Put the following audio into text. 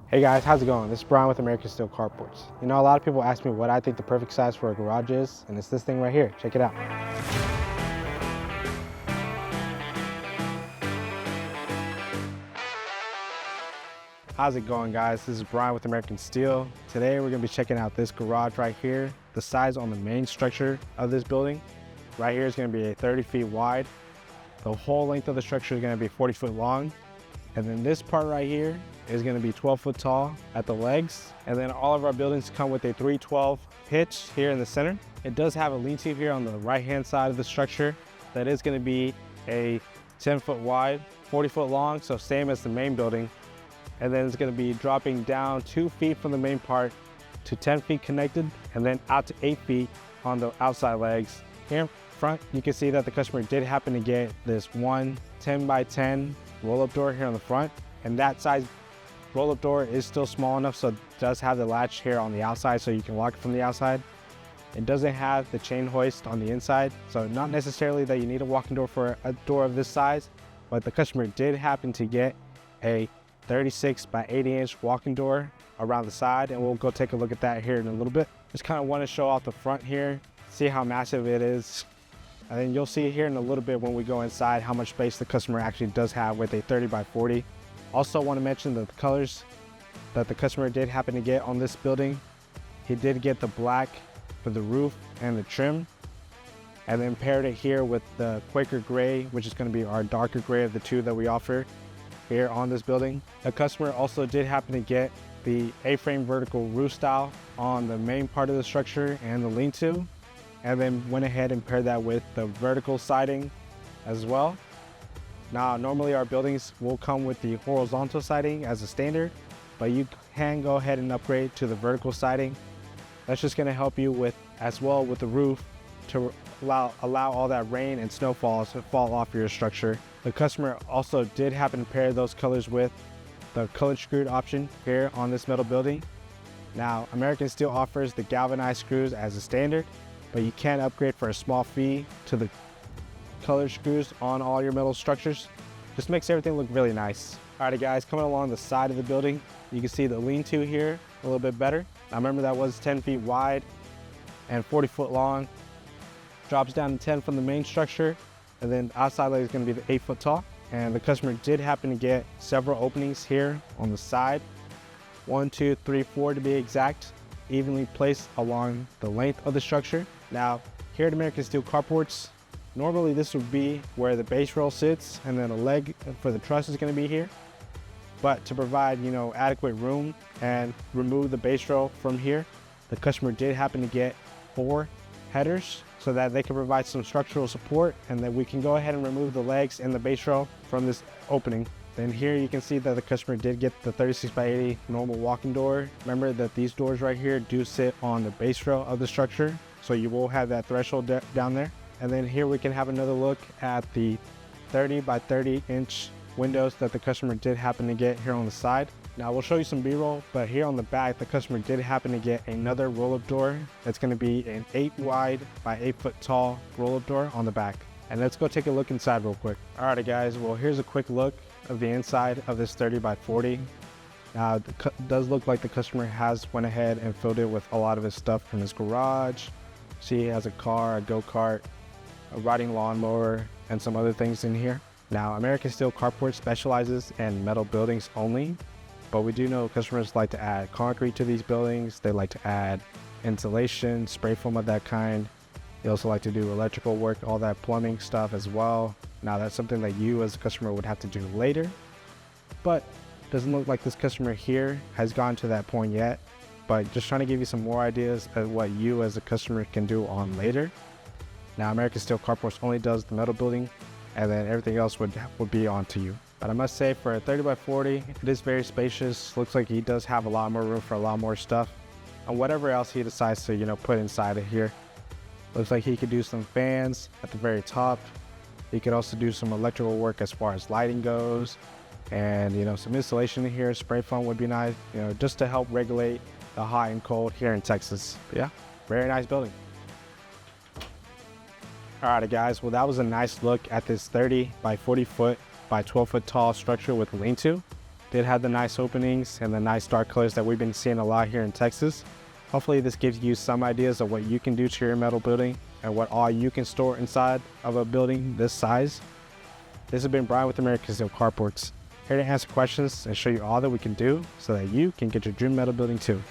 Hey guys, how's it going? This is Brian with American Steel Carports. You know, a lot of people ask me what I think the perfect size for a garage is, and it's this thing right here. Check it out. How's it going, guys? This is Brian with American Steel. Today we're gonna be checking out this garage right here. The size on the main structure of this building right here is gonna be a 30 feet wide. The whole length of the structure is gonna be 40 foot long. And then this part right here is gonna be 12 foot tall at the legs. And then all of our buildings come with a 312 pitch here in the center. It does have a lean-to here on the right-hand side of the structure. That is gonna be a 10 foot wide, 40 foot long, so same as the main building. And then it's gonna be dropping down 2 feet from the main part to 10 feet connected, and then out to 8 feet on the outside legs. Here in front, you can see that the customer did happen to get this one 10 by 10 roll-up door here on the front, and that size roll-up door is still small enough so it does have the latch here on the outside so you can lock it from the outside. It doesn't have the chain hoist on the inside, so not necessarily that you need a walk-in door for a door of this size, but the customer did happen to get a 36 by 80 inch walk-in door around the side, and we'll go take a look at that here in a little bit. Just kind of want to show off the front here, see how massive it is. And then you'll see here in a little bit when we go inside how much space the customer actually does have with a 30 by 40. Also want to mention the colors that the customer did happen to get on this building. He did get the black for the roof and the trim, and then paired it here with the Quaker gray, which is going to be our darker gray of the two that we offer here on this building. The customer also did happen to get the A-frame vertical roof style on the main part of the structure and the lean-to, and then went ahead and paired that with the vertical siding as well. Now, normally our buildings will come with the horizontal siding as a standard, but you can go ahead and upgrade to the vertical siding. That's just gonna help you with, as well with the roof, to allow all that rain and snowfall to fall off your structure. The customer also did happen to pair those colors with the colored screwed option here on this metal building. Now, American Steel offers the galvanized screws as a standard, but you can upgrade for a small fee to the colored screws on all your metal structures. Just makes everything look really nice. Alrighty guys, coming along the side of the building, you can see the lean-to here a little bit better. Now remember that was 10 feet wide and 40 foot long. Drops down to 10 from the main structure, and then the outside leg is gonna be the 8 foot tall. And the customer did happen to get several openings here on the side. 1, 2, 3, 4 to be exact, evenly placed along the length of the structure. Now, here at American Steel Carports, normally this would be where the base rail sits, and then a leg for the truss is gonna be here. But to provide, adequate room and remove the base rail from here, the customer did happen to get 4 headers so that they can provide some structural support, and then we can go ahead and remove the legs and the base rail from this opening. Then here you can see that the customer did get the 36 by 80 normal walk-in door. Remember that these doors right here do sit on the base rail of the structure, so you will have that threshold down there. And then here we can have another look at the 30 by 30 inch windows that the customer did happen to get here on the side. Now we'll show you some B-roll, but here on the back, the customer did happen to get another roll-up door. That's gonna be an 8 wide by 8 foot tall roll-up door on the back. And let's go take a look inside real quick. Alrighty guys, well here's a quick look of the inside of this 30 by 40. Now it does look like the customer has went ahead and filled it with a lot of his stuff from his garage. See, he has a car, a go-kart, a riding lawnmower, and some other things in here. Now, American Steel Carport specializes in metal buildings only, but we do know customers like to add concrete to these buildings. They like to add insulation, spray foam of that kind. They also like to do electrical work, all that plumbing stuff as well. Now, that's something that you as a customer would have to do later, but doesn't look like this customer here has gone to that point yet, but just trying to give you some more ideas of what you as a customer can do on later. Now, American Steel Carports only does the metal building, and then everything else would be on to you. But I must say, for a 30 by 40, it is very spacious. Looks like he does have a lot more room for a lot more stuff, and whatever else he decides to, put inside of here. Looks like he could do some fans at the very top. He could also do some electrical work as far as lighting goes, and some insulation in here. Spray foam would be nice, just to help regulate the hot and cold here in Texas. But yeah, very nice building. Alright guys, well that was a nice look at this 30 by 40 foot by 12 foot tall structure with a lean-to. Did have the nice openings and the nice dark colors that we've been seeing a lot here in Texas. Hopefully this gives you some ideas of what you can do to your metal building and what all you can store inside of a building this size. This has been Brian with American Steel Carports, here to answer questions and show you all that we can do so that you can get your dream metal building too.